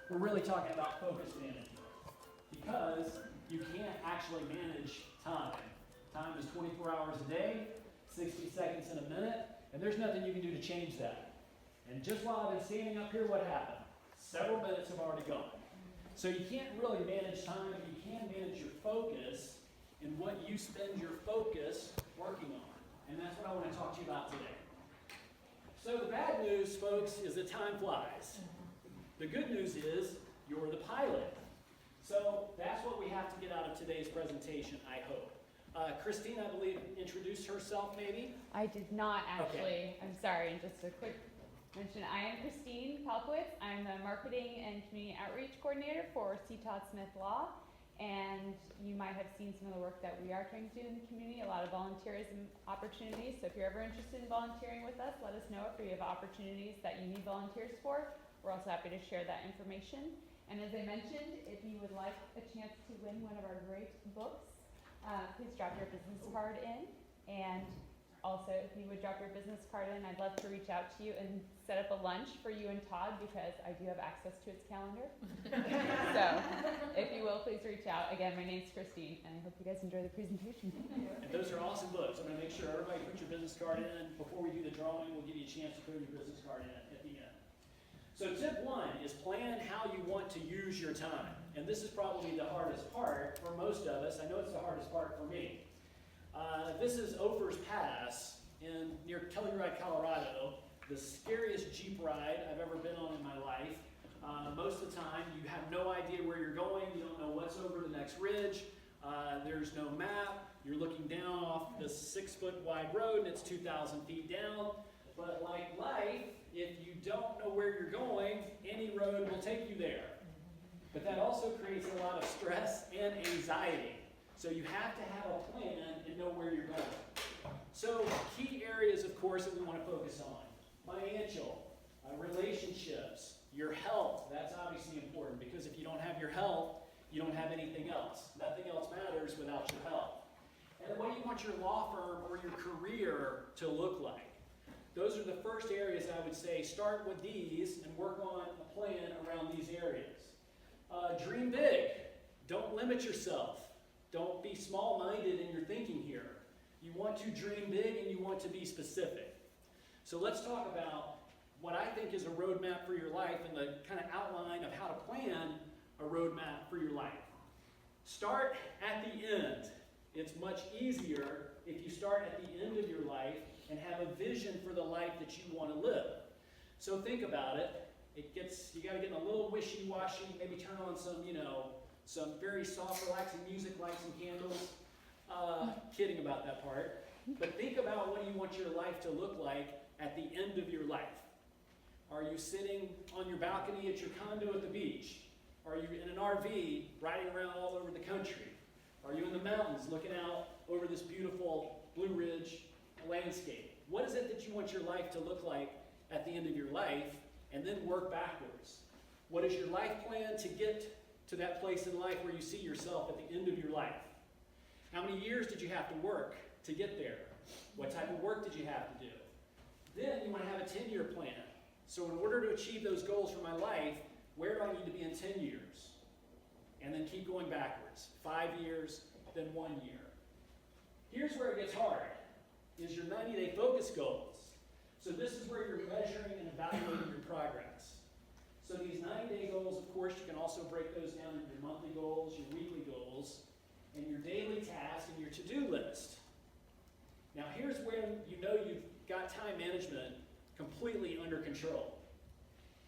we're really talking about focus management, because you can't actually manage time. Time is 24 hours a day, 60 seconds in a minute, and there's nothing you can do to change that. And just while I've been standing up here, what happened? Several minutes have already gone. So you can't really manage time, but you can manage your focus and what you spend your focus working on. And that's what I want to talk to you about today. So the bad news, folks, is that time flies. The good news is you're the pilot. So that's what we have to get out of today's presentation, I hope. Christine, I believe, introduced herself maybe? I did not actually. Okay. I'm sorry. And just a quick mention, I am Christine Palkowitz. I'm the Marketing and Community Outreach Coordinator for C Todd Smith Law. And you might have seen some of the work that we are trying to do in the community, a lot of volunteerism opportunities. So if you're ever interested in volunteering with us, let us know if we have opportunities that you need volunteers for. We're also happy to share that information. And as I mentioned, if you would like a chance to win one of our great books, please drop your business card in. And also, if you would drop your business card in, I'd love to reach out to you and set up a lunch for you and Todd, because I do have access to its calendar. So, if you will, please reach out. Again, my name's Christine, and I hope you guys enjoy the presentation. And those are awesome books. I'm going to make sure everybody puts your business card in. Before we do the drawing, we'll give you a chance to put your business card in at the end. So tip 1 is plan how you want to use your time. And this is probably the hardest part for most of us. I know it's the hardest part for me. This is Ophir's Pass near Telluride, Colorado, the scariest Jeep ride I've ever been on in my life. Most of the time, you have no idea where you're going. You don't know what's over the next ridge. There's no map. You're looking down off this 6-foot wide road, and it's 2,000 feet down. But like life, if you don't know where you're going, any road will take you there. But that also creates a lot of stress and anxiety. So you have to have a plan and know where you're going. So key areas, of course, that we want to focus on. Financial, relationships, your health. That's obviously important, because if you don't have your health, you don't have anything else. Nothing else matters without your health. And then what do you want your law firm or your career to look like? Those are the first areas I would say start with these and work on a plan around these areas. Dream big. Don't limit yourself. Don't be small-minded in your thinking here. You want to dream big and you want to be specific. So let's talk about what I think is a roadmap for your life and the kind of outline of how to plan a roadmap for your life. Start at the end. It's much easier if you start at the end of your life and have a vision for the life that you want to live. So think about it. You got to get in a little wishy-washy, maybe turn on some very soft, relaxing music, light some candles. Kidding about that part. But think about what you want your life to look like at the end of your life. Are you sitting on your balcony at your condo at the beach? Are you in an RV riding around all over the country? Are you in the mountains looking out over this beautiful Blue Ridge landscape? What is it that you want your life to look like at the end of your life? And then work backwards. What is your life plan to get to that place in life where you see yourself at the end of your life? How many years did you have to work to get there? What type of work did you have to do? Then you want to have a 10-year plan. So in order to achieve those goals for my life, where do I need to be in 10 years? And then keep going backwards. 5 years, then 1 year. Here's where it gets hard, is your 90-day focus goals. So this is where you're measuring and evaluating your progress. So these 90-day goals, of course, you can also break those down into your monthly goals, your weekly goals, and your daily tasks, and your to-do list. Now here's when you know you've got time management completely under control,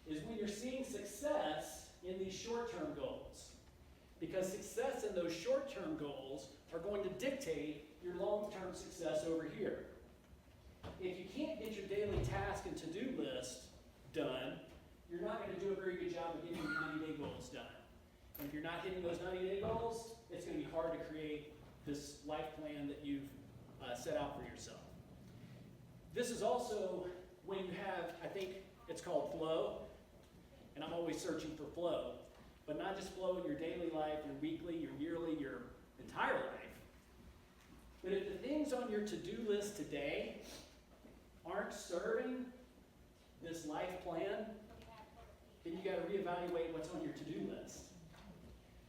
is when you're seeing success in these short-term goals. Because success in those short-term goals are going to dictate your long-term success over here. If you can't get your daily task and to-do list done, you're not going to do a very good job of getting your 90-day goals done. And if you're not hitting those 90-day goals, it's going to be hard to create this life plan that you've set out for yourself. This is also when you have, I think it's called flow, and I'm always searching for flow, but not just flow in your daily life, your weekly, your yearly, your entire life. But if the things on your to-do list today aren't serving this life plan, then you got to reevaluate what's on your to-do list.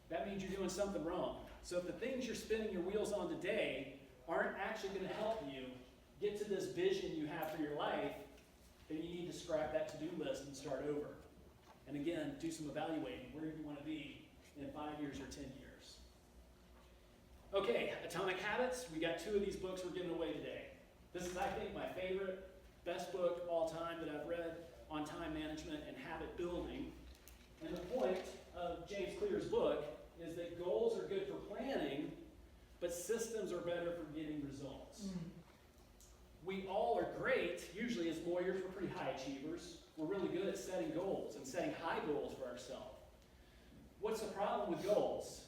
That means you're doing something wrong. So if the things you're spinning your wheels on today aren't actually going to help you get to this vision you have for your life, then you need to scrap that to-do list and start over. And again, do some evaluating. Where do you want to be in 5 years or 10 years? Okay, Atomic Habits. We got 2 of these books we're giving away today. This is, I think, my favorite, best book of all time that I've read on time management and habit building. And the point of James Clear's book is that goals are good for planning, but systems are better for getting results. We all are great, usually as lawyers, we're pretty high achievers. We're really good at setting goals and setting high goals for ourselves. What's the problem with goals?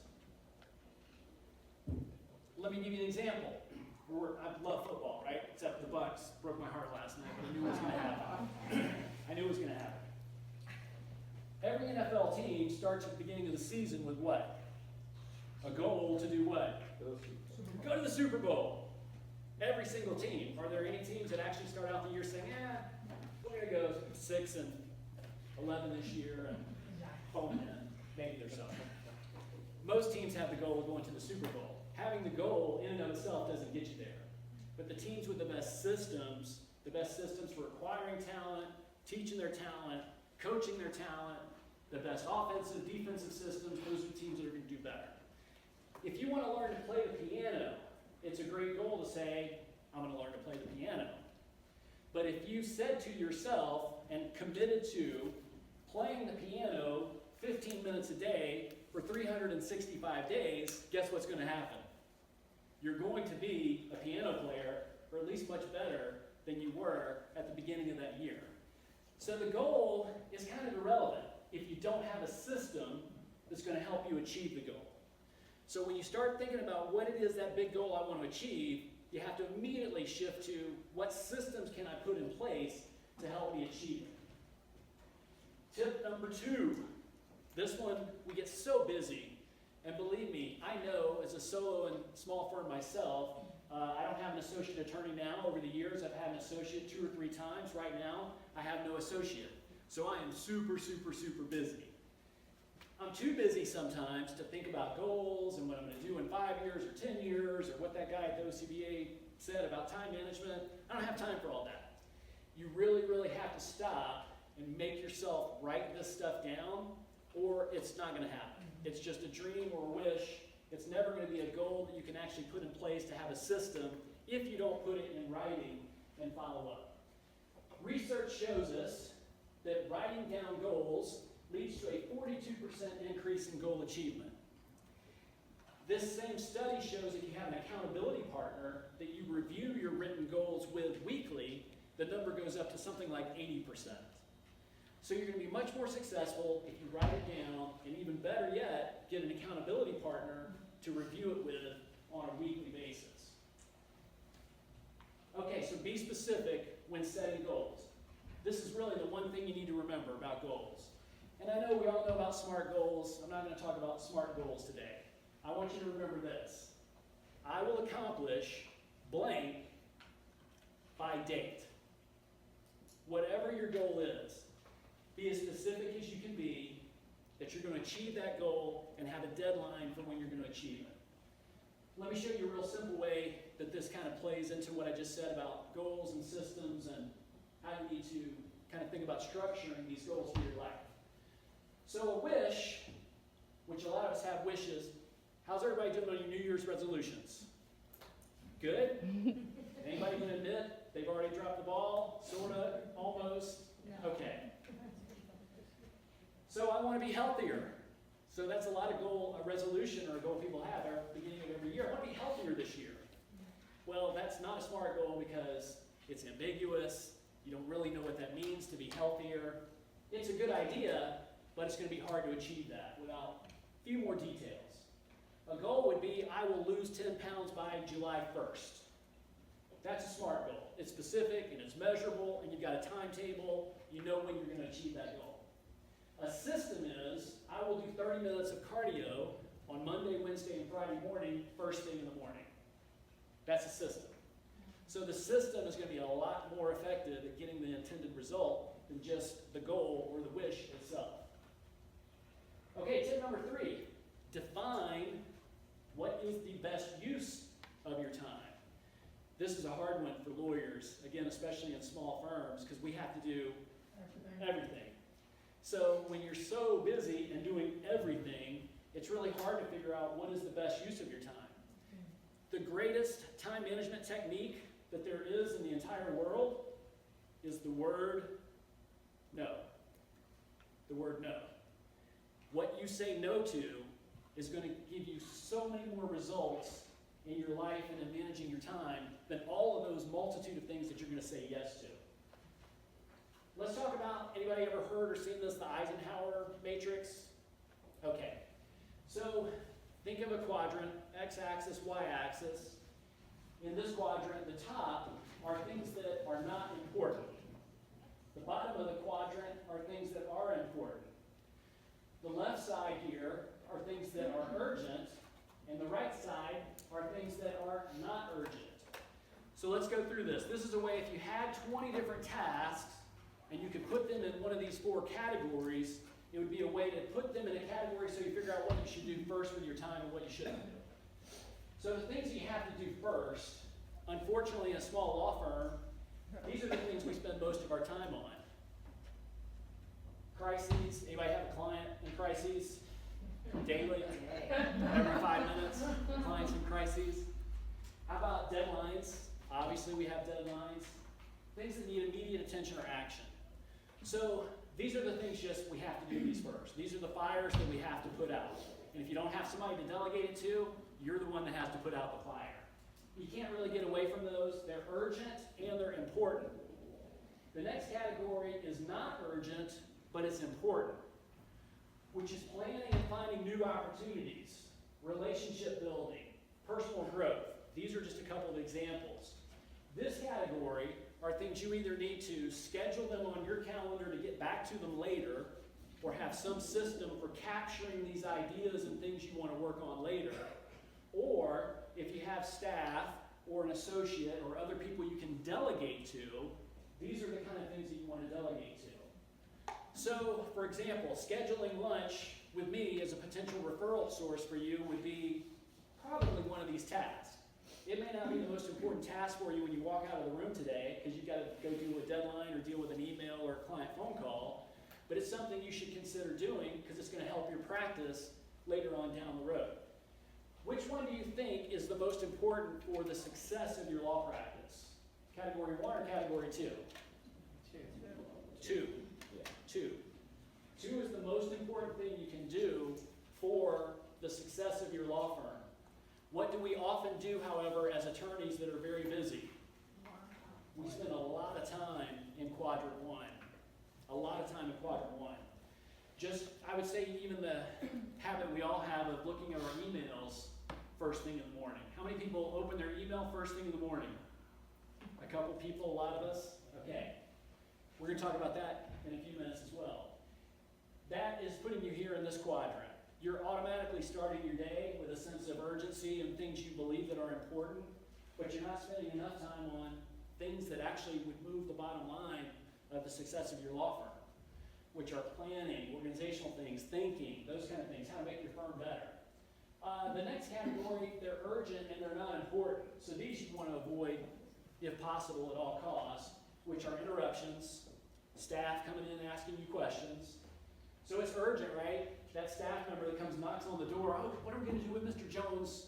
Let me give you an example. I love football, right? Except the Bucks broke my heart last night, but I knew it was going to happen. I knew it was going to happen. Every NFL team starts at the beginning of the season with what? A goal to do what? Go to the Super Bowl. Every single team. Are there any teams that actually start out the year saying, we're going to go 6-11 this year and phone in? Maybe there's some. Most teams have the goal of going to the Super Bowl. Having the goal in and of itself doesn't get you there. But the teams with the best systems for acquiring talent, teaching their talent, coaching their talent, the best offensive, defensive systems, those are the teams that are going to do better. If you want to learn to play the piano, it's a great goal to say, I'm going to learn to play the piano. But if you said to yourself and committed to playing the piano 15 minutes a day for 365 days, guess what's going to happen? You're going to be a piano player, or at least much better than you were at the beginning of that year. So the goal is kind of irrelevant if you don't have a system that's going to help you achieve the goal. So when you start thinking about what it is that big goal I want to achieve, you have to immediately shift to what systems can I put in place to help me achieve it. Tip number 2. This one, we get so busy. And believe me, I know as a solo and small firm myself, I don't have an associate attorney now. Over the years, I've had an associate 2 or 3 times. Right now, I have no associate. So I am super, super, super busy. I'm too busy sometimes to think about goals and what I'm going to do in 5 years or 10 years or what that guy at the OCBA said about time management. I don't have time for all that. You really, really have to stop and make yourself write this stuff down, or it's not going to happen. It's just a dream or a wish. It's never going to be a goal that you can actually put in place to have a system if you don't put it in writing and follow up. Research shows us that writing down goals leads to a 42% increase in goal achievement. This same study shows if you have an accountability partner that you review your written goals with weekly, the number goes up to something like 80%. So you're going to be much more successful if you write it down, and even better yet, get an accountability partner to review it with on a weekly basis. Okay, so be specific when setting goals. This is really the one thing you need to remember about goals. And I know we all know about SMART goals. I'm not going to talk about SMART goals today. I want you to remember this. I will accomplish blank by date. Whatever your goal is, be as specific as you can be that you're going to achieve that goal and have a deadline for when you're going to achieve it. Let me show you a real simple way that this kind of plays into what I just said about goals and systems and how you need to kind of think about structuring these goals for your life. So a wish, which a lot of us have wishes, how's everybody doing on your New Year's resolutions? Good? Anybody can admit they've already dropped the ball? Sorta? Almost? Okay. So I want to be healthier. So that's a lot of a resolution or a goal people have at the beginning of every year. I want to be healthier this year. Well, that's not a SMART goal because it's ambiguous. You don't really know what that means to be healthier. It's a good idea, but it's going to be hard to achieve that without a few more details. A goal would be, I will lose 10 pounds by July 1st. That's a SMART goal. It's specific and it's measurable and you've got a timetable. You know when you're going to achieve that goal. A system is, I will do 30 minutes of cardio on Monday, Wednesday, and Friday morning, first thing in the morning. That's a system. So the system is going to be a lot more effective at getting the intended result than just the goal or the wish itself. Okay, tip number 3, define what is the best use of your time. This is a hard one for lawyers, again, especially in small firms, because we have to do everything. So when you're so busy and doing everything, it's really hard to figure out what is the best use of your time. The greatest time management technique that there is in the entire world is the word no. The word no. What you say no to is going to give you so many more results in your life and in managing your time than all of those multitude of things that you're going to say yes to. Let's talk about, anybody ever heard or seen this, the Eisenhower matrix? Okay, so think of a quadrant, x-axis, y-axis. In this quadrant, the top are things that are not important. The bottom of the quadrant are things that are important. The left side here are things that are urgent, and the right side are things that are not urgent. So let's go through this. This is a way, if you had 20 different tasks, and you could put them in one of these 4 categories, it would be a way to put them in a category so you figure out what you should do first with your time and what you shouldn't do. So the things you have to do first, unfortunately in a small law firm, these are the things we spend most of our time on. Crises, anybody have a client in crises? Daily, every 5 minutes, clients in crises. How about deadlines? Obviously we have deadlines. Things that need immediate attention or action. So these are the things we have to do these first. These are the fires that we have to put out. And if you don't have somebody to delegate it to, you're the one that has to put out the fire. You can't really get away from those. They're urgent and they're important. The next category is not urgent, but it's important, which is planning and finding new opportunities, relationship building, personal growth. These are just a couple of examples. This category are things you either need to schedule them on your calendar to get back to them later, or have some system for capturing these ideas and things you want to work on later. Or if you have staff or an associate or other people you can delegate to, these are the kind of things that you want to delegate to. So, for example, scheduling lunch with me as a potential referral source for you would be probably one of these tasks. It may not be the most important task for you when you walk out of the room today, because you've got to go do a deadline or deal with an email or a client phone call, but it's something you should consider doing because it's going to help your practice later on down the road. Which one do you think is the most important for the success of your law practice? Category 1 or category 2? 2. 2. 2 is the most important thing you can do for the success of your law firm. What do we often do, however, as attorneys that are very busy? We spend a lot of time in quadrant 1. A lot of time in quadrant 1. Just, I would say, even the habit we all have of looking at our emails first thing in the morning. How many people open their email first thing in the morning? A couple people, a lot of us? Okay. We're going to talk about that in a few minutes as well. That is putting you here in this quadrant. You're automatically starting your day with a sense of urgency and things you believe that are important, but you're not spending enough time on things that actually would move the bottom line of the success of your law firm, which are planning, organizational things, thinking, those kind of things, how to make your firm better. The next category, they're urgent and they're not important. So these you want to avoid, if possible, at all costs, which are interruptions, staff coming in asking you questions. So it's urgent, right? That staff member that comes knocks on the door, oh, what are we going to do with Mr. Jones'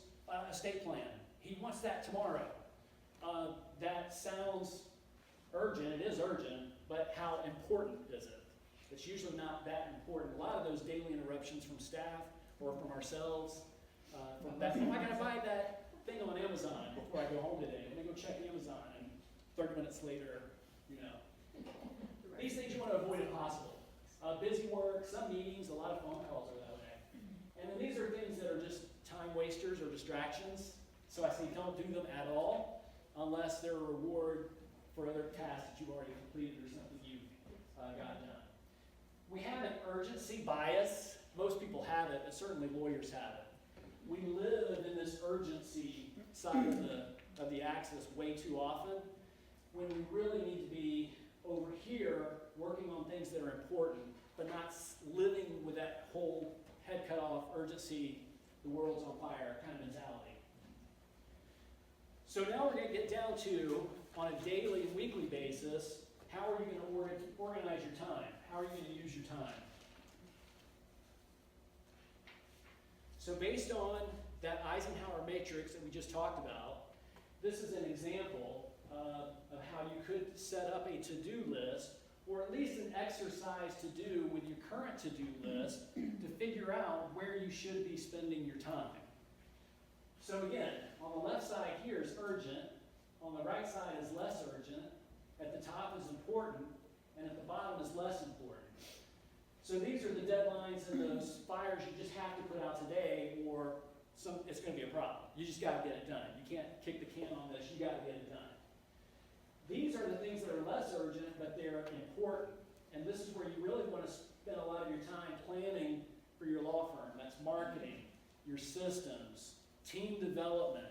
estate plan? He wants that tomorrow. That sounds urgent. It is urgent, but how important is it? It's usually not that important. A lot of those daily interruptions from staff or from ourselves, am I going to buy that thing on Amazon before I go home today? I'm going to go check Amazon, and 30 minutes later, These things you want to avoid if possible. Busy work, some meetings, a lot of phone calls are that way. And then these are things that are just time wasters or distractions. So I say don't do them at all unless they're a reward for other tasks that you've already completed or something you've got done. We have an urgency bias. Most people have it, but certainly lawyers have it. We live in this urgency side of the axis way too often when we really need to be over here working on things that are important, but not living with that whole head cut off, urgency, the world's on fire kind of mentality. So now we're going to get down to, on a daily and weekly basis, how are you going to organize your time? How are you going to use your time? So based on that Eisenhower matrix that we just talked about, this is an example of how you could set up a to-do list, or at least an exercise to do with your current to-do list to figure out where you should be spending your time. So again, on the left side here is urgent, on the right side is less urgent, at the top is important, and at the bottom is less important. So these are the deadlines and those fires you just have to put out today, or it's going to be a problem. You just got to get it done. You can't kick the can on this. You got to get it done. These are the things that are less urgent, but they're important. And this is where you really want to spend a lot of your time planning for your law firm. That's marketing, your systems, team development,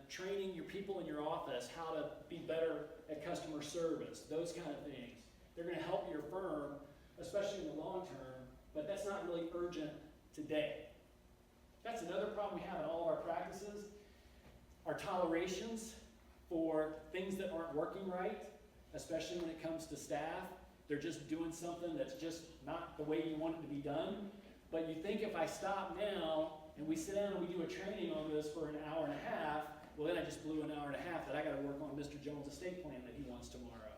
training your people in your office how to be better at customer service, those kind of things. They're going to help your firm, especially in the long term, but that's not really urgent today. That's another problem we have in all of our practices. Our tolerations for things that aren't working right, especially when it comes to staff. They're just doing something that's just not the way you want it to be done. But you think if I stop now and we sit down and we do a training on this for an hour and a half, well then I just blew an hour and a half that I got to work on Mr. Jones' estate plan that he wants tomorrow.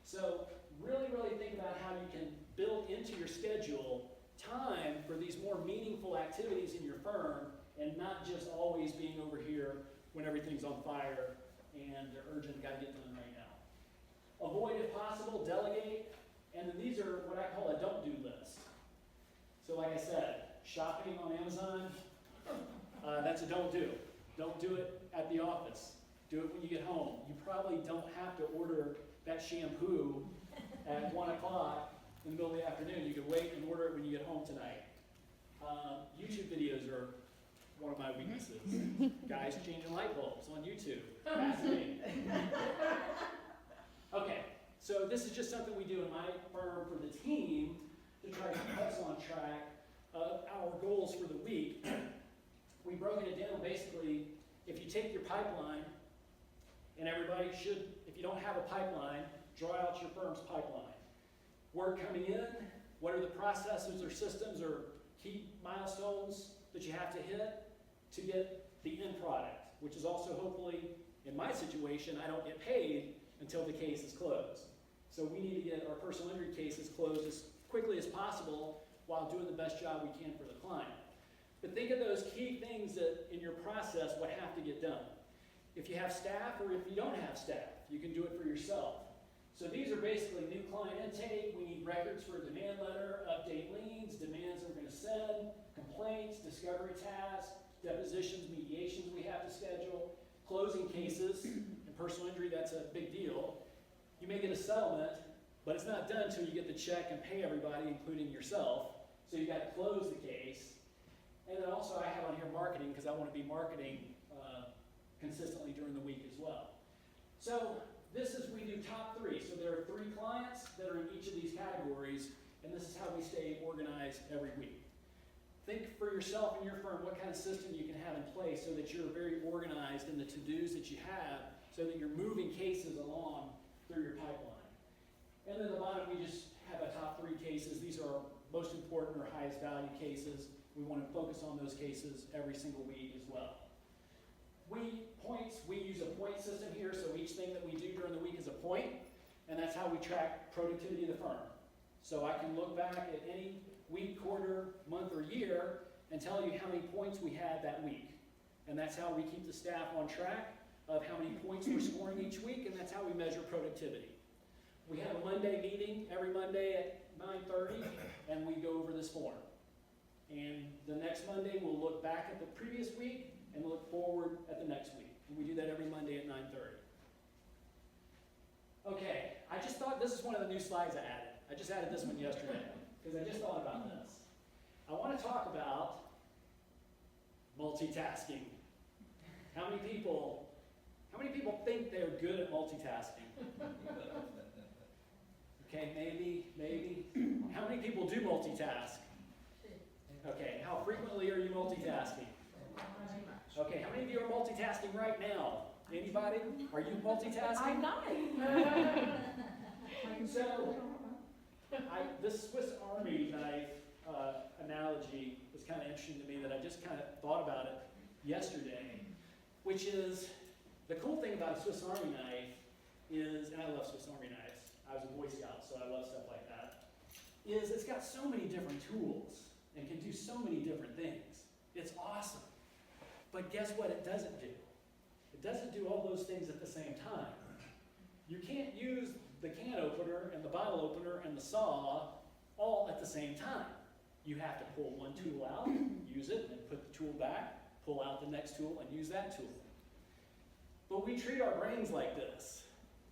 So really, really think about how you can build into your schedule time for these more meaningful activities in your firm, and not just always being over here when everything's on fire and they're urgent, got to get done right now. Avoid if possible, delegate, and then these are what I call a don't do list. So like I said, shopping on Amazon, that's a don't do. Don't do it at the office. Do it when you get home. You probably don't have to order that shampoo at 1 o'clock in the middle of the afternoon. You can wait and order it when you get home tonight. YouTube videos are one of my weaknesses. Guys changing light bulbs on YouTube. Fascinating. Okay, so this is just something we do in my firm for the team to try to keep us on track of our goals for the week. We've broken it down basically. If you take your pipeline, and everybody should, if you don't have a pipeline, draw out your firm's pipeline. Work coming in, what are the processes or systems or key milestones that you have to hit to get the end product, which is also hopefully, in my situation, I don't get paid until the case is closed. So we need to get our personal injury cases closed as quickly as possible while doing the best job we can for the client. But think of those key things that in your process what have to get done. If you have staff or if you don't have staff, you can do it for yourself. So these are basically new client intake. We need records for a demand letter, update liens, demands we're going to send, complaints, discovery tasks, depositions, mediations we have to schedule, closing cases. In personal injury, that's a big deal. You may get a settlement, but it's not done until you get the check and pay everybody, including yourself. So you got to close the case. And then also I have on here marketing, because I want to be marketing consistently during the week as well. So this is, we do top 3. So there are 3 clients that are in each of these categories, and this is how we stay organized every week. Think for yourself and your firm what kind of system you can have in place so that you're very organized in the to-dos that you have, so that you're moving cases along through your pipeline. And then at the bottom we just have a top 3 cases. These are our most important or highest value cases. We want to focus on those cases every single week as well. We use a point system here, so each thing that we do during the week is a point, and that's how we track productivity of the firm. So I can look back at any week, quarter, month, or year and tell you how many points we had that week. And that's how we keep the staff on track of how many points we're scoring each week, and that's how we measure productivity. We have a Monday meeting every Monday at 9:30, and we go over this form. And the next Monday, we'll look back at the previous week and look forward at the next week. And we do that every Monday at 9:30. Okay, I just thought this is one of the new slides I added. I just added this one yesterday because I just thought about this. I want to talk about multitasking. How many people think they're good at multitasking? Okay, maybe. How many people do multitask? Okay, how frequently are you multitasking? Okay, how many of you are multitasking right now? Anybody? Are you multitasking? I'm not. So, this Swiss Army knife analogy was kind of interesting to me that I just kind of thought about it yesterday, which is the cool thing about a Swiss Army knife is, and I love Swiss Army knives, I was a Boy Scout, so I love stuff like that, is it's got so many different tools and can do so many different things. It's awesome. But guess what it doesn't do? It doesn't do all those things at the same time. You can't use the can opener and the bottle opener and the saw all at the same time. You have to pull one tool out, use it, and put the tool back, pull out the next tool, and use that tool. But we treat our brains like this.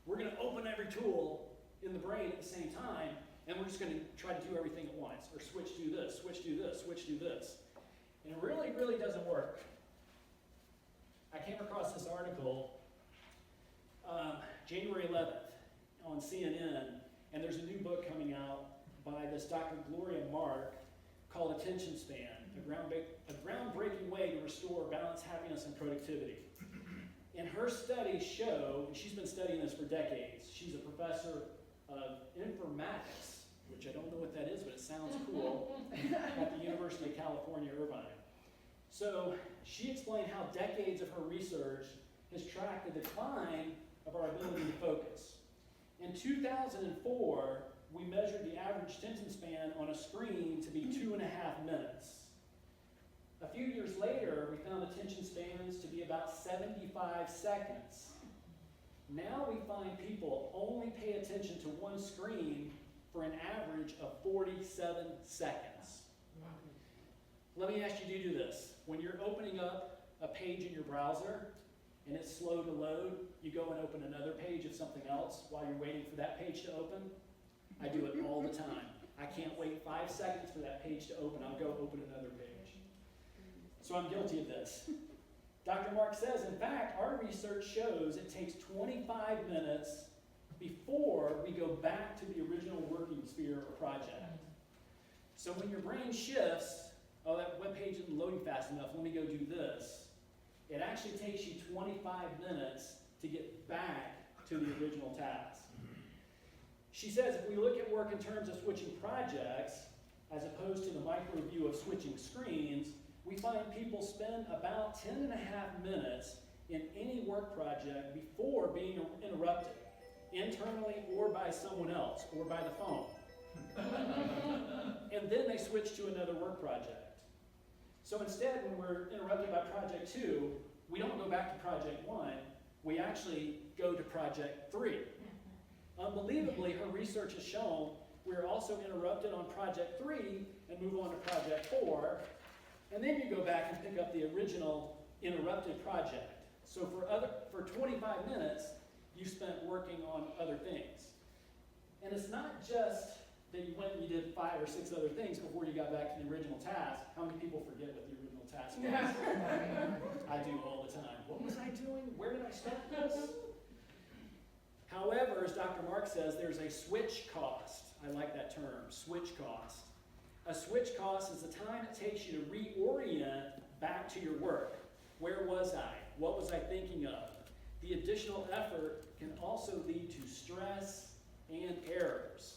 We're going to open every tool in the brain at the same time, and we're just going to try to do everything at once, or switch do this, switch do this, switch do this. And it really, really doesn't work. I came across this article January 11th on CNN, and there's a new book coming out by this Dr. Gloria Mark called Attention Span, a groundbreaking way to restore balance, happiness, and productivity. And her studies show, and she's been studying this for decades, she's a professor of informatics, which I don't know what that is, but it sounds cool, at the University of California, Irvine. So she explained how decades of her research has tracked the decline of our ability to focus. In 2004, we measured the average attention span on a screen to be 2.5 minutes. A few years later, we found attention spans to be about 75 seconds. Now we find people only pay attention to one screen for an average of 47 seconds. Let me ask you to do this. When you're opening up a page in your browser and it's slow to load, you go and open another page of something else while you're waiting for that page to open. I do it all the time. I can't wait 5 seconds for that page to open. I'll go open another page. So I'm guilty of this. Dr. Mark says, in fact, our research shows it takes 25 minutes before we go back to the original working sphere or project. So when your brain shifts, oh, that web page isn't loading fast enough, let me go do this. It actually takes you 25 minutes to get back to the original task. She says if we look at work in terms of switching projects, as opposed to the micro view of switching screens, we find people spend about 10.5 minutes in any work project before being interrupted, internally or by someone else, or by the phone. And then they switch to another work project. So instead, when we're interrupted by project 2, we don't go back to project 1, we actually go to project 3. Unbelievably, her research has shown we're also interrupted on project 3 and move on to project 4, and then you go back and pick up the original interrupted project. So for 25 minutes, you spent working on other things. And it's not just that you went and you did 5 or 6 other things before you got back to the original task. How many people forget what the original task was? I do all the time. What was I doing? Where did I start this? However, as Dr. Mark says, there's a switch cost. I like that term, switch cost. A switch cost is the time it takes you to reorient back to your work. Where was I? What was I thinking of? The additional effort can also lead to stress and errors.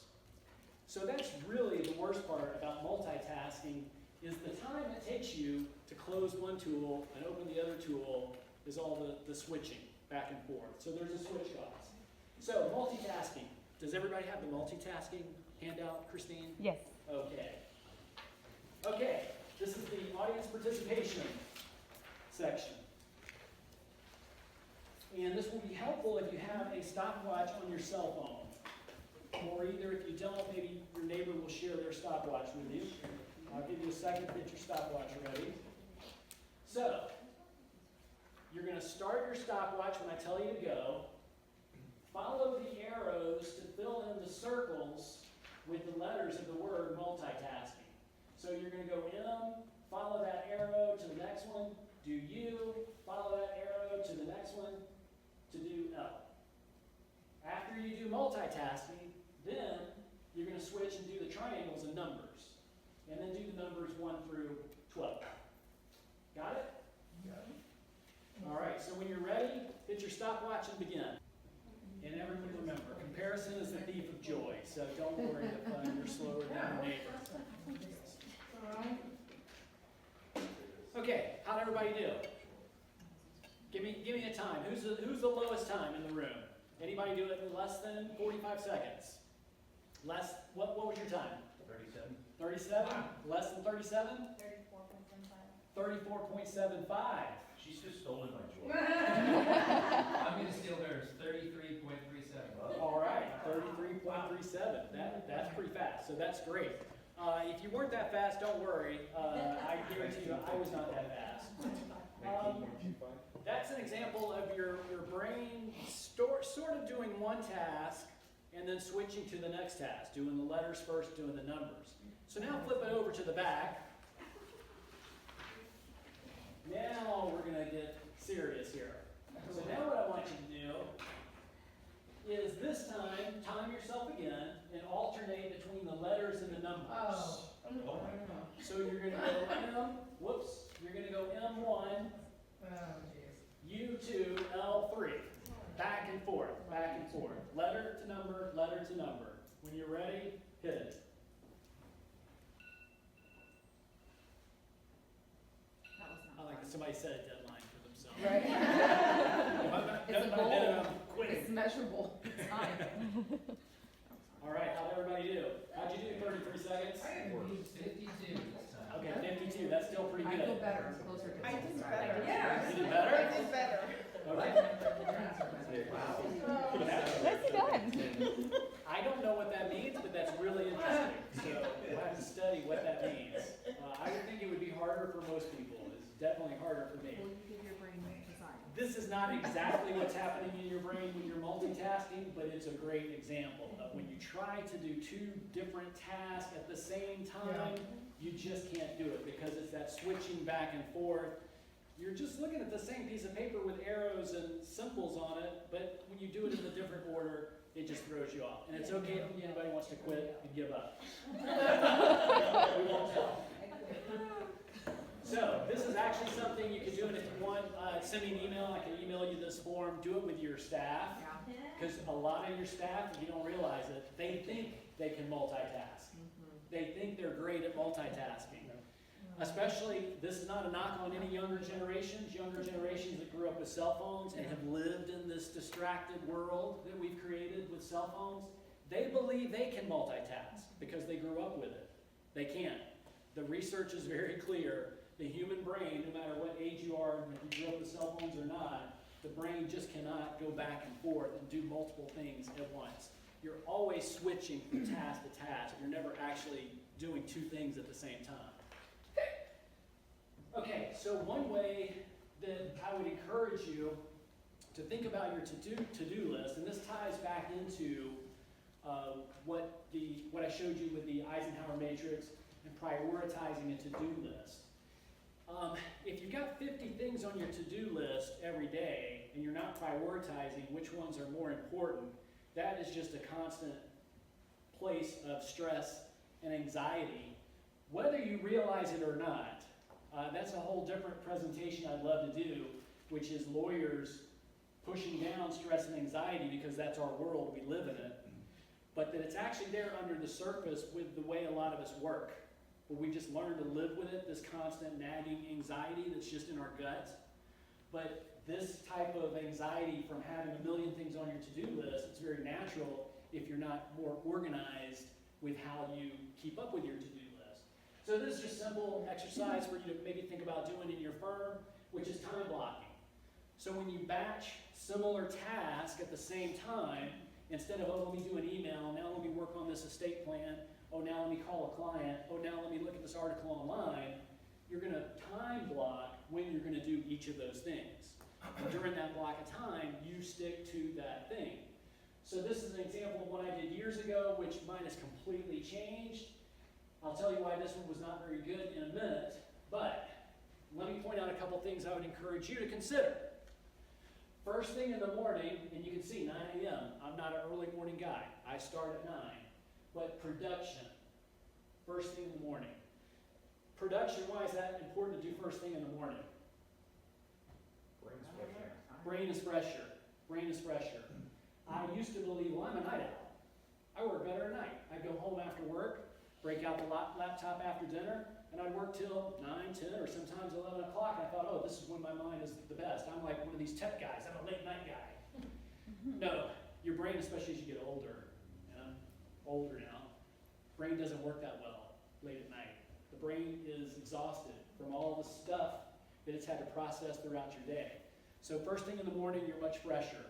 So that's really the worst part about multitasking, is the time it takes you to close one tool and open the other tool is all the switching back and forth. So there's a switch cost. So multitasking. Does everybody have the multitasking handout, Christine? Yes. Okay. Okay, this is the audience participation section. And this will be helpful if you have a stopwatch on your cell phone. Or either if you don't, maybe your neighbor will share their stopwatch with you. I'll give you a second to get your stopwatch ready. So, you're going to start your stopwatch when I tell you to go. Follow the arrows to fill in the circles with the letters of the word multitasking. So you're going to go M, follow that arrow to the next one, do U, follow that arrow to the next one, to do L. After you do multitasking, then through 12. Got it? Got it. All right, so when you're ready, hit your stopwatch and begin. And everyone remember, comparison is the thief of joy, so don't worry if you're slower than your neighbor. Okay, how'd everybody do? Give me a time. Who's the lowest time in the room? Anybody do it in less than 45 seconds? Less, what was your time? 37. 37? Less than 37? 34.75. 34.75. She's just stolen my joy. I'm gonna steal hers, 33.37. All right, 33.37. That's pretty fast, so that's great. If you weren't that fast, don't worry. I guarantee you I was not that fast. That's an example of your brain sort of doing one task and then switching to the next task, doing the letters first, doing the numbers. So now flip it over to the back. Now we're going to get serious here. So now what I want you to do is this time yourself again and alternate between the letters and the numbers. Oh. So you're going to go you're going to go M1, U2, L3. Back and forth, back and forth. Letter to number, letter to number. When you're ready, hit it. I like that somebody set a deadline for themselves. Right. It's a goal. Quit. It's measurable. It's time. All right, how'd everybody do? How'd you do 33 seconds? 52 this time. Okay, 52, that's still pretty I feel good. better. It's closer to I did 65. better. Yeah. You did better? I did better. Okay. Nicely done. I don't know what that means, but that's really interesting. So we'll have to study what that means. I would think it would be harder for most people. It's definitely harder for me. Well, you give your brain design. This is not exactly what's happening in your brain when you're multitasking, but it's a great example of when you try to do two different tasks at the same time, you just can't do it because it's that switching back and forth. You're just looking at the same piece of paper with arrows and symbols on it, but when you do it in a different order, it just throws you off. And it's okay if anybody wants to quit and give up. We won't tell. So this is actually something you can do, and if you want, send me an email. I can email you this form. Do it with your staff, because a lot of your staff, if you don't realize it, they think they can multitask. They think they're great at multitasking. Especially, this is not a knock on any younger generations that grew up with cell phones and have lived in this distracted world that we've created with cell phones. They believe they can multitask because they grew up with it. They can't. The research is very clear. The human brain, no matter what age you are, if you grew up with cell phones or not, the brain just cannot go back and forth and do multiple things at once. You're always switching from task to task. You're never actually doing two things at the same time. Okay, so one way that I would encourage you to think about your to-do list, and this ties back into what I showed you with the Eisenhower matrix and prioritizing a to-do list. If you've got 50 things on your to-do list every day and you're not prioritizing which ones are more important, that is just a constant place of stress and anxiety, whether you realize it or not. That's a whole different presentation I'd love to do, which is lawyers pushing down stress and anxiety because that's our world, we live in it. But that it's actually there under the surface with the way a lot of us work, where we just learn to live with it, this constant nagging anxiety that's just in our guts. But this type of anxiety from having a million things on your to-do list, it's very natural if you're not more organized with how you keep up with your to-do list. So this is just simple exercise for you to maybe think about doing in your firm, which is time blocking. So when you batch similar tasks at the same time, instead of, oh, let me do an email, now let me work on this estate plan, oh, now let me call a client, oh, now let me look at this article online, you're going to time block when you're going to do each of those things. And during that block of time, you stick to that thing. So this is an example of what I did years ago, which mine has completely changed. I'll tell you why this one was not very good in a minute, but let me point out a couple things I would encourage you to consider. First thing in the morning, and you can see 9 a.m., I'm not an early morning guy. I start at 9. But production, first thing in the morning. Production production, why is that important to do first thing in the morning? Brain is fresher. Brain is fresher. I used to believe, well, I'm a night owl. I work better at night. I'd go home after work, break out the laptop after dinner, and I'd work till 9, 10, or sometimes 11 o'clock. And I thought, oh, this is when my mind is the best. I'm like one of these tech guys. I'm a late night guy. No, your brain, especially as you get older, and I'm older now, brain doesn't work that well late at night. The brain is exhausted from all the stuff that it's had to process throughout your day. So first thing in the morning, you're much fresher.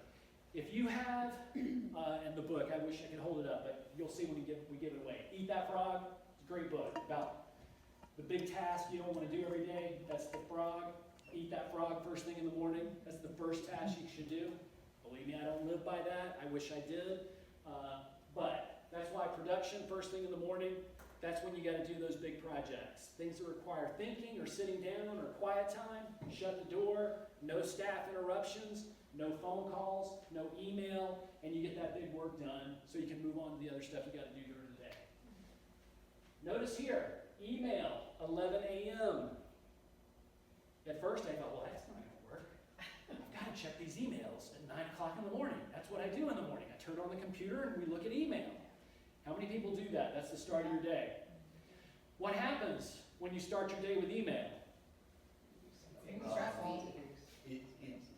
If you have, in the book, I wish I could hold it up, but you'll see when we give it away. Eat That Frog, it's a great book about the big task you don't want to do every day. That's the frog. Eat that frog first thing in the morning. That's the first task you should do. Believe me, I don't live by that. I wish I did. But that's why production first thing in the morning, that's when you got to do those big projects. Things that require thinking or sitting down or quiet time, shut the door, no staff interruptions, no phone calls, no email, and you get that big work done so you can move on to the other stuff you got to do during the day. Notice here, email, 11 a.m. At first I thought, well, that's not going to work. I've got to check these emails at 9 o'clock in the morning. That's what I do in the morning. I turn on the computer and we look at email. How many people do that? That's the start of your day. What happens when you start your day with email? It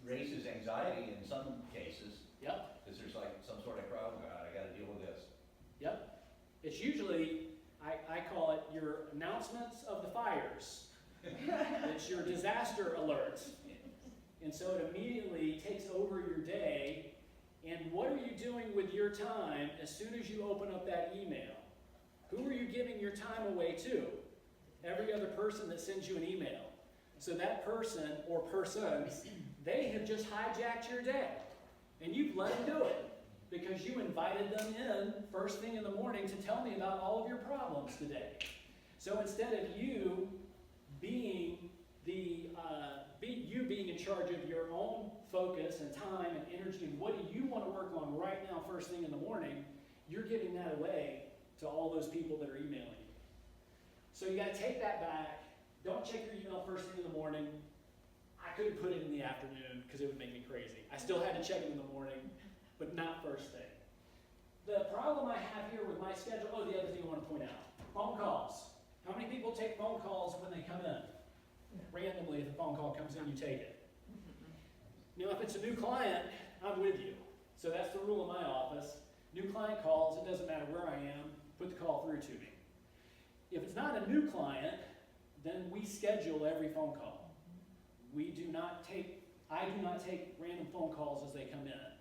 raises anxiety in some cases. Yep. Because there's like some sort of crowd, I gotta deal with this. Yep. It's usually, I call it your announcements of the fires. It's your disaster alerts. And so it immediately takes over your day. And what are you doing with your time as soon as you open up that email? Who are you giving your time away to? Every other person that sends you an email. So that person or persons, they have just hijacked your day. And you've let them do it because you invited them in first thing in the morning to tell me about all of your problems today. So instead of you being being in charge of your own focus and time and energy and what do you want to work on right now first thing in the morning, you're giving that away to all those people that are emailing you. So you got to take that back. Don't check your email first thing in the morning. I couldn't put it in the afternoon because it would make me crazy. I still had to check it in the morning, but not first thing. The problem I have here with my schedule, the other thing I want to point out, phone calls. How many people take phone calls when they come in? Randomly, if a phone call comes in, you take it. Now, if it's a new client, I'm with you. So that's the rule in my office. New client calls, it doesn't matter where I am, put the call through to me. If it's not a new client, then we schedule every phone call. I do not take random phone calls as they come in.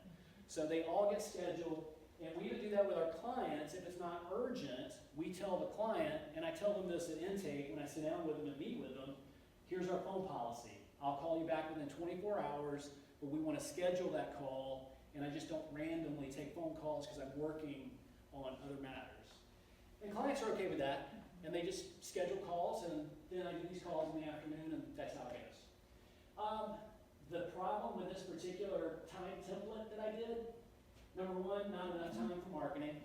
So they all get scheduled, and we even do that with our clients. If it's not urgent, we tell the client, and I tell them this at intake when I sit down with them and meet with them, here's our phone policy. I'll call you back within 24 hours, but we want to schedule that call, and I just don't randomly take phone calls because I'm working on other matters. And clients are okay with that, and they just schedule calls, and then I do these calls in the afternoon, and that's how it goes. The problem with this particular time template that I did, number one, not enough time for marketing.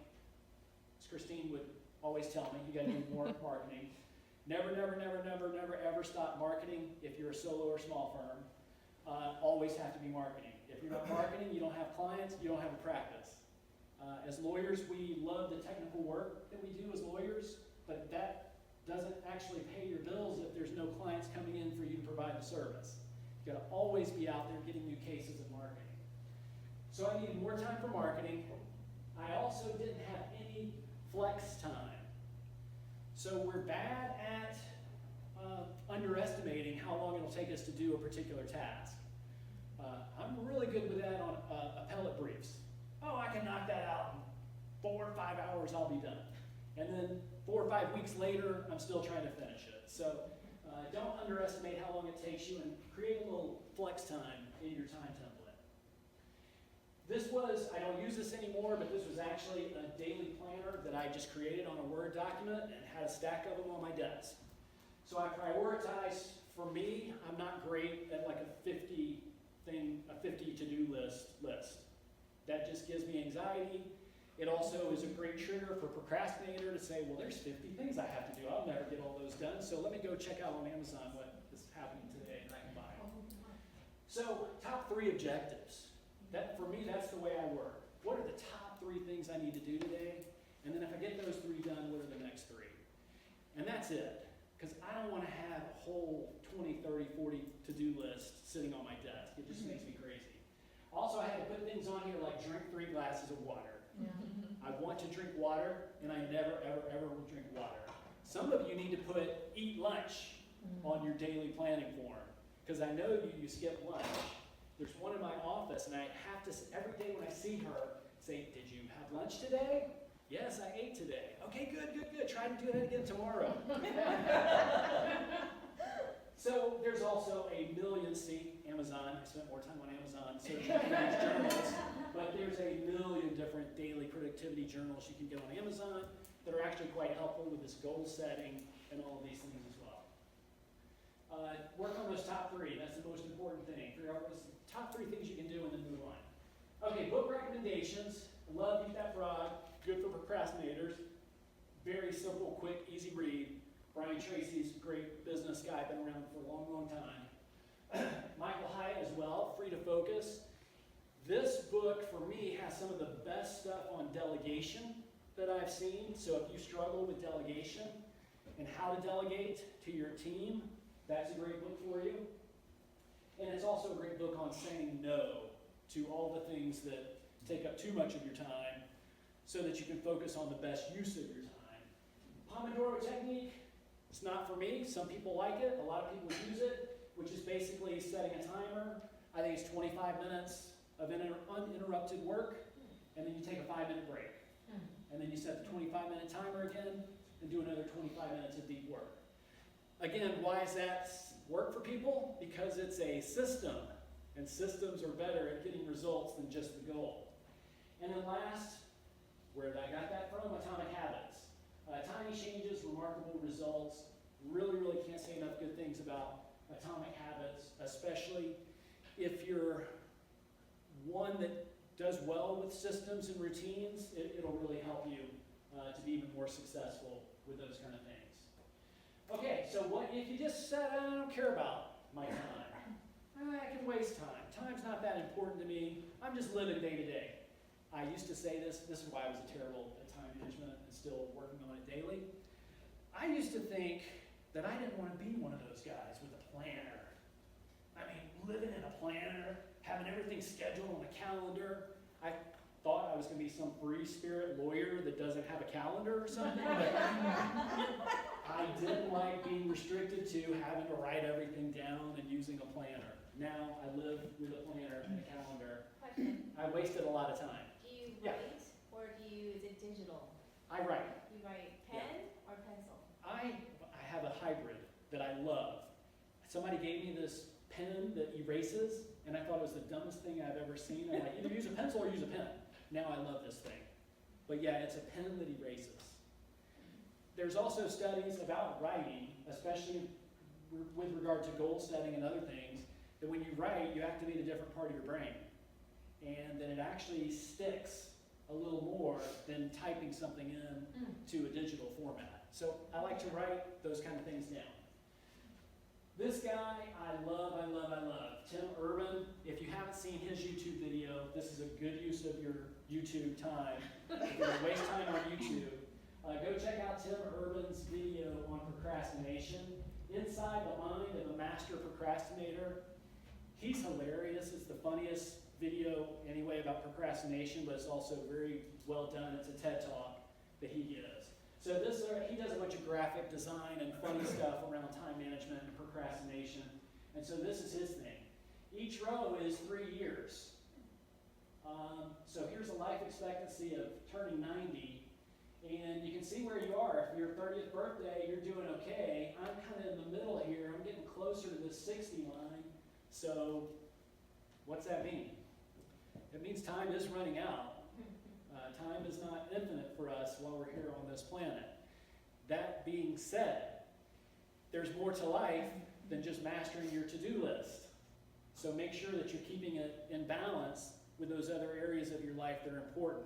As Christine would always tell me, you gotta do more marketing. Never ever stop marketing if you're a solo or small firm. Always have to be marketing. If you're not marketing, you don't have clients, you don't have a practice. As lawyers, we love the technical work that we do as lawyers, but that doesn't actually pay your bills if there's no clients coming in for you to provide the service. You gotta always be out there getting new cases and marketing. So I needed more time for marketing. I also didn't have any flex time. So we're bad at underestimating how long it'll take us to do a particular task. I'm really good with that on appellate briefs. I can knock that out in 4 or 5 hours, I'll be done. And then 4 or 5 weeks later, I'm still trying to finish it. So don't underestimate how long it takes you, and create a little flex time in your time template. This was, I don't use this anymore, but this was actually a daily planner that I just created on a Word document and had a stack of them on my desk. So I prioritize, for me, I'm not great at like a 50 to-do list. That just gives me anxiety, It also is a great trigger for procrastinator to say, well, there's 50 things I have to do. I'll never get all those done. So let me go check out on Amazon what is happening today and I can buy it. So top 3 objectives. That, for me, that's the way I work. What are the top 3 things I need to do today? And then if I get those 3 done, what are the next 3? And that's it. Because I don't want to have a whole 20, 30, 40 to-do list sitting on my desk. It just makes me crazy. Also, I had to put things on here like drink 3 glasses of water. I want to drink water, and I never, ever, ever will drink water. Some of you need to put eat lunch on your daily planning form, because I know you skip lunch. There's one in my office, and I have to, every day when I see her, say, did you have lunch today? Yes, I ate today. Okay, good, good, good. Try to do that again tomorrow. So there's also a million, Amazon, I spent more time on Amazon searching for these journals, but there's a million different daily productivity journals you can get on Amazon that are actually quite helpful with this goal setting and all of these things as well. Work on those top 3, that's the most important thing. Figure out what's the top 3 things you can do and then move on. Okay, book recommendations. Love Eat That Frog, good for procrastinators. Very simple, quick, easy read. Brian Tracy's a great business guy, been around for a long, long time. Michael Hyatt as well, Free to Focus. This book, for me, has some of the best stuff on delegation that I've seen. So if you struggle with delegation and how to delegate to your team, that's a great book for you. And it's also a great book on saying no to all the things that take up too much of your time so that you can focus on the best use of your time. Pomodoro technique, it's not for me. Some people like it. A lot of people use it, which is basically setting a timer. I think it's 25 minutes of uninterrupted work, and then you take a 5-minute break. And then you set the 25-minute timer again and do another 25 minutes of deep work. Again, why does that work for people? Because it's a system, and systems are better at getting results than just the goal. And then last, where I got that from? Atomic Habits. Tiny changes, remarkable results. Really, really can't say enough good things about Atomic Habits, especially if you're one that does well with systems and routines. It'll really help you to be even more successful with those kind of things. Okay, so what if you just said, I don't care about my time. I can waste time. Time's not that important to me. I'm just living day to day. I used to say this is why I was terrible at time management and still working on it daily. I used to think that I didn't want to be one of those guys with a planner. I mean, living in a planner, having everything scheduled on a calendar. I thought I was going to be some free spirit lawyer that doesn't have a calendar or something. But I didn't like being restricted to having to write everything down and using a planner. Now I live with a planner and a calendar. Question. I wasted a lot of time. Do you Yeah. write or is it digital? I write. You write pen or pencil? I have a hybrid that I love. Somebody gave me this pen that erases, and I thought it was the dumbest thing I've ever seen. I'm like, either use a pencil or use a pen. Now I love this thing. But yeah, it's a pen that erases. There's also studies about writing, especially with regard to goal setting and other things, that when you write, you activate a different part of your brain. And that it actually sticks a little more than typing something in to a digital format. So I like to write those kind of things down. This guy, I love. Tim Urban. If you haven't seen his YouTube video, this is a good use of your YouTube time. If you're gonna waste time on YouTube, go check out Tim Urban's video on procrastination. Inside the mind of a master procrastinator. He's hilarious. It's the funniest video anyway about procrastination, but it's also very well done. It's a TED Talk that he gives. So he does a bunch of graphic design and funny stuff around time management and procrastination. And so this is his thing. Each row is 3 years. So here's a life expectancy of turning 90. And you can see where you are. If your 30th birthday, you're doing okay. I'm kind of in the middle here. I'm getting closer to the 60 line. So what's that mean? It means time is running out. Time is not infinite for us while we're here on this planet. That being said, there's more to life than just mastering your to-do list. So make sure that you're keeping it in balance with those other areas of your life that are important.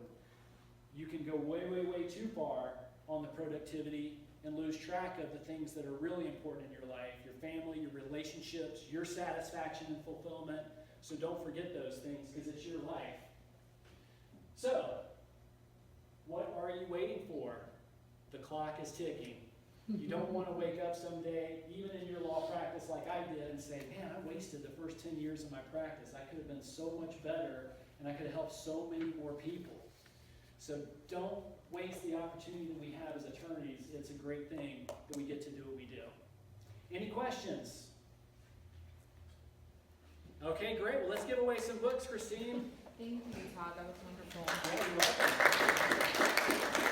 you can go way, way, way too far on the productivity and lose track of the things that are really important in your life, your family, your relationships, your satisfaction and fulfillment. So don't forget those things because it's your life. So, what are you waiting for? The clock is ticking. You don't want to wake up someday, even in your law practice like I did, and say, man, I wasted the first 10 years of my practice. I could have been so much better, and I could have helped so many more people. So don't waste the opportunity that we have as attorneys. It's a great thing that we get to do what we do. Any questions? Okay, great. Well, let's give away some books, Christine. Thank you, Todd, that was wonderful. Yeah, you're welcome.